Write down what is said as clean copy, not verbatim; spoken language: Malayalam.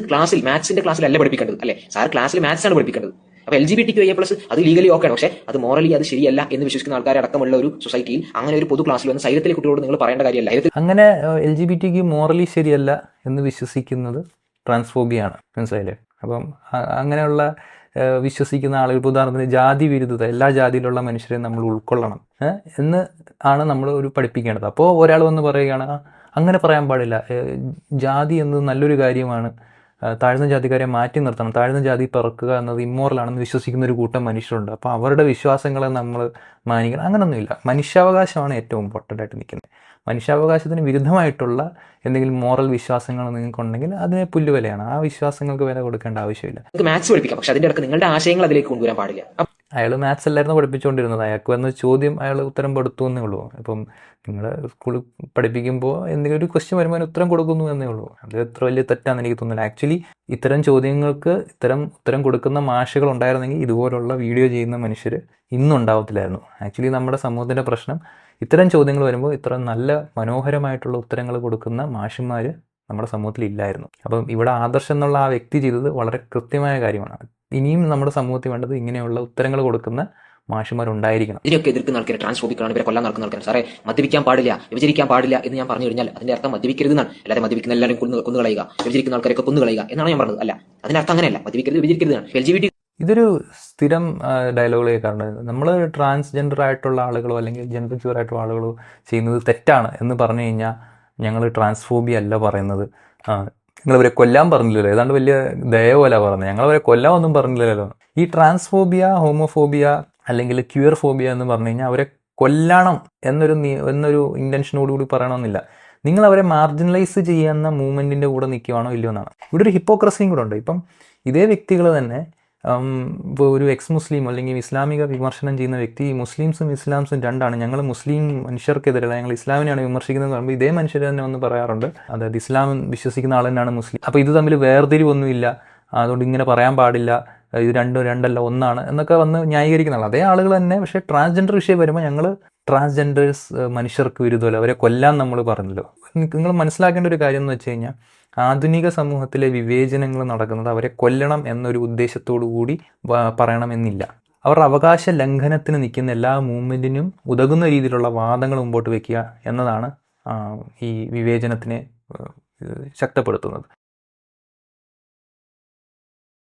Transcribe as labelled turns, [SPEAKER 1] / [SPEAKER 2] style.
[SPEAKER 1] ക്ലാസ്സിൽ മാത്സിന്റെ ക്ലാസ്സിലല്ല പഠിപ്പിക്കേണ്ടത് അല്ലെ, സാർ ക്ലാസ്സിൽ മാത്സ് ആണ് പഠിപ്പിക്കേണ്ടത്. അപ്പൊ LGBTQIA+ അത് ലീഗലി ഓക്കെ ആണ്, പക്ഷേ അത് മോറലി അത് ശരിയല്ല എന്ന് വിശ്വസിക്കുന്ന ആൾക്കാരെ അടക്കമുള്ള ഒരു സൊസൈറ്റിയിൽ അങ്ങനെ ഒരു പൊതു ക്ലാസ്സിൽ വന്ന് സൈലത്തിലെ കുട്ടികളോട് നിങ്ങൾ പറയേണ്ട കാര്യമല്ല.
[SPEAKER 2] അങ്ങനെ LGBTQ മോറലി ശരിയല്ല എന്ന് വിശ്വസിക്കുന്നത് ട്രാൻസ്ഫോബിയാണ്, മനസ്സിലായില്ലേ? അപ്പം അങ്ങനെയുള്ള വിശ്വസിക്കുന്ന ആളുകൾ, ഇപ്പോൾ ഉദാഹരണത്തിന് ജാതി വിരുദ്ധത, എല്ലാ ജാതിയിലുള്ള മനുഷ്യരെ നമ്മൾ ഉൾക്കൊള്ളണം എന്ന് ആണ് നമ്മൾ ഒരു പഠിപ്പിക്കേണ്ടത്. അപ്പോൾ ഒരാൾ വന്ന് പറയുകയാണ് അങ്ങനെ പറയാൻ പാടില്ല, ജാതി എന്നത് നല്ലൊരു കാര്യമാണ്, താഴ്ന്ന ജാതിക്കാരെ മാറ്റി നിർത്തണം, താഴ്ന്ന ജാതി പിറക്കുക എന്നത് ഇമ്മോറലാണെന്ന് വിശ്വസിക്കുന്ന ഒരു കൂട്ടം മനുഷ്യരുണ്ട്. അപ്പോൾ അവരുടെ വിശ്വാസങ്ങളെ നമ്മൾ മാനിക്കണം. അങ്ങനെയൊന്നുമില്ല. മനുഷ്യാവകാശമാണ് ഏറ്റവും ഇമ്പോർട്ടൻ്റ് ആയിട്ട് നിൽക്കുന്നത്. മനുഷ്യാവകാശത്തിന് വിരുദ്ധമായിട്ടുള്ള എന്തെങ്കിലും മോറൽ വിശ്വാസങ്ങൾ നിങ്ങൾക്കുണ്ടെങ്കിൽ അതിനെ പുല്ലുവിലയാണ്. ആ വിശ്വാസങ്ങൾക്ക് വില കൊടുക്കേണ്ട ആവശ്യമില്ല.
[SPEAKER 1] മാത്സ് പഠിപ്പിക്കാം, പക്ഷെ അതിന്റെ ഇടയ്ക്ക് നിങ്ങളുടെ ആശയങ്ങൾ അതിലേക്ക് കൊണ്ടുവരാൻ പാടില്ല.
[SPEAKER 2] അയാൾ മാത്സ് അല്ലായിരുന്നു പഠിപ്പിച്ചുകൊണ്ടിരുന്നത്, അയാൾക്ക് വന്ന ചോദ്യം അയാൾ ഉത്തരം കൊടുത്തു എന്നേ ഉള്ളൂ. ഇപ്പം നിങ്ങൾ സ്കൂളിൽ പഠിപ്പിക്കുമ്പോൾ എന്തെങ്കിലും ഒരു ക്വസ്റ്റ്യൻ വരുമ്പോൾ അതിന് ഉത്തരം കൊടുക്കുന്നു എന്നേ ഉള്ളൂ. അത് എത്ര വലിയ തെറ്റാണെന്ന് എനിക്ക് തോന്നുന്നില്ല. ആക്ച്വലി ഇത്തരം ചോദ്യങ്ങൾക്ക് ഉത്തരം കൊടുക്കുന്ന മാഷുകൾ ഉണ്ടായിരുന്നെങ്കിൽ ഇതുപോലുള്ള വീഡിയോ ചെയ്യുന്ന മനുഷ്യർ ഇന്നുണ്ടാവത്തില്ലായിരുന്നു. ആക്ച്വലി നമ്മുടെ സമൂഹത്തിൻ്റെ പ്രശ്നം ഇത്തരം ചോദ്യങ്ങൾ വരുമ്പോൾ ഇത്ര നല്ല മനോഹരമായിട്ടുള്ള ഉത്തരങ്ങൾ കൊടുക്കുന്ന മാഷന്മാർ നമ്മുടെ സമൂഹത്തിൽ ഇല്ലായിരുന്നു. അപ്പം ഇവിടെ ആദർശ് എന്നുള്ള ആ വ്യക്തി ചെയ്തത് വളരെ കൃത്യമായ കാര്യമാണ്. ഇനിയും നമ്മുടെ സമൂഹത്തിൽ വേണ്ടത് ഇങ്ങനെയുള്ള ഉത്തരങ്ങൾ കൊടുക്കുന്ന മാഷന്മാരുണ്ടായിരിക്കണം.
[SPEAKER 1] ഇതിനൊക്കെ എതിർക്കുന്ന ആൾക്കാരെ ട്രാൻസ്ഫോബിക്കാണ്, ഇവരെ കൊല്ലാൻ നടക്കുന്ന ആൾക്കാർ. സാറേ മദ്യപിക്കാൻ പാടില്ല, വിഭജിക്കാൻ പാടില്ല എന്ന് ഞാൻ പറഞ്ഞു കഴിഞ്ഞാൽ അതിന്റെ അർത്ഥം മദ്യപിക്കരുത് എന്നാണ്. അല്ലാതെ മദ്യപിക്കുന്ന എല്ലാവരും കൊന്നുകളയുക, വിഭജിക്കുന്ന ആൾക്കാരൊക്കെ കൊന്നുകളയുക എന്നാണ് ഞാൻ പറഞ്ഞത്. അല്ല, അതിന്റെ അർത്ഥം അങ്ങനെയല്ല. മദ്യപിക്കരുത്, വിഭജിക്കരുത്. LGBT
[SPEAKER 2] ഇതൊരു സ്ഥിരം ഡയലോഗുകൾ കേൾക്കാറുണ്ട്. നമ്മൾ ട്രാൻസ്ജെൻഡർ ആയിട്ടുള്ള ആളുകളോ അല്ലെങ്കിൽ ജെൻഡർ ക്യൂർ ആയിട്ടുള്ള ആളുകളോ ചെയ്യുന്നത് തെറ്റാണ് എന്ന് പറഞ്ഞു കഴിഞ്ഞാൽ ഞങ്ങൾ ട്രാൻസ്ഫോബിയ അല്ല പറയുന്നത്, നിങ്ങളവരെ കൊല്ലാൻ പറഞ്ഞില്ലല്ലോ, ഏതാണ്ട് വലിയ ദയ പോലെ പറഞ്ഞത്, ഞങ്ങളവരെ കൊല്ലാൻ ഒന്നും പറഞ്ഞില്ലല്ലോ. ഈ ട്രാൻസ്ഫോബിയ, ഹോമോഫോബിയ അല്ലെങ്കിൽ ക്യൂർ ഫോബിയ എന്ന് പറഞ്ഞു കഴിഞ്ഞാൽ അവരെ കൊല്ലണം എന്നൊരു ഇൻറ്റൻഷനോടുകൂടി പറയണമെന്നില്ല. നിങ്ങൾ അവരെ മാർജിനലൈസ് ചെയ്യുന്ന മൂവ്മെൻറ്റിൻ്റെ കൂടെ നിൽക്കുവാണോ ഇല്ലയോ എന്നാണ്. ഇവിടെ ഒരു ഹിപ്പോക്രസിയും കൂടെ ഉണ്ട്. ഇപ്പം ഇതേ വ്യക്തികൾ തന്നെ ഇപ്പോൾ ഒരു എക്സ് മുസ്ലിം അല്ലെങ്കിൽ ഇസ്ലാമിക വിമർശനം ചെയ്യുന്ന വ്യക്തി, മുസ്ലിംസും ഇസ്ലാംസും രണ്ടാണ്, ഞങ്ങൾ മുസ്ലിം മനുഷ്യർക്കെതിരല്ല, ഞങ്ങൾ ഇസ്ലാമിനെയാണ് വിമർശിക്കുന്നത് പറയുമ്പോൾ ഇതേ മനുഷ്യർ തന്നെ ഒന്ന് പറയാറുണ്ട്, അതായത് ഇസ്ലാം വിശ്വസിക്കുന്ന ആൾ തന്നെയാണ് മുസ്ലിം, അപ്പോൾ ഇത് തമ്മിൽ വേർതിരിവൊന്നുമില്ല, അതുകൊണ്ട് ഇങ്ങനെ പറയാൻ പാടില്ല, ഇത് രണ്ടല്ല ഒന്നാണ് എന്നൊക്കെ വന്ന് ന്യായീകരിക്കുന്നതാണ് അതേ ആളുകൾ തന്നെ. പക്ഷേ ട്രാൻസ്ജെൻഡർ വിഷയം വരുമ്പോൾ ഞങ്ങൾ ട്രാൻസ്ജെൻഡേഴ്സ് മനുഷ്യർക്ക് വിരുദ്ധമല്ല, അവരെ കൊല്ലാൻ നമ്മൾ പറഞ്ഞല്ലോ. നിങ്ങൾ മനസ്സിലാക്കേണ്ട ഒരു കാര്യം എന്ന് വെച്ച് കഴിഞ്ഞാൽ ആധുനിക സമൂഹത്തിലെ വിവേചനങ്ങൾ നടക്കുന്നത് അവരെ കൊല്ലണം എന്നൊരു ഉദ്ദേശത്തോടു കൂടി പറയണമെന്നില്ല. അവരുടെ അവകാശ ലംഘനത്തിന് നിൽക്കുന്ന എല്ലാ മൂവ്മെൻറ്റിനും ഉതകുന്ന രീതിയിലുള്ള വാദങ്ങൾ മുമ്പോട്ട് വയ്ക്കുക എന്നതാണ് ഈ വിവേചനത്തിനെ ശക്തപ്പെടുത്തുന്നത്.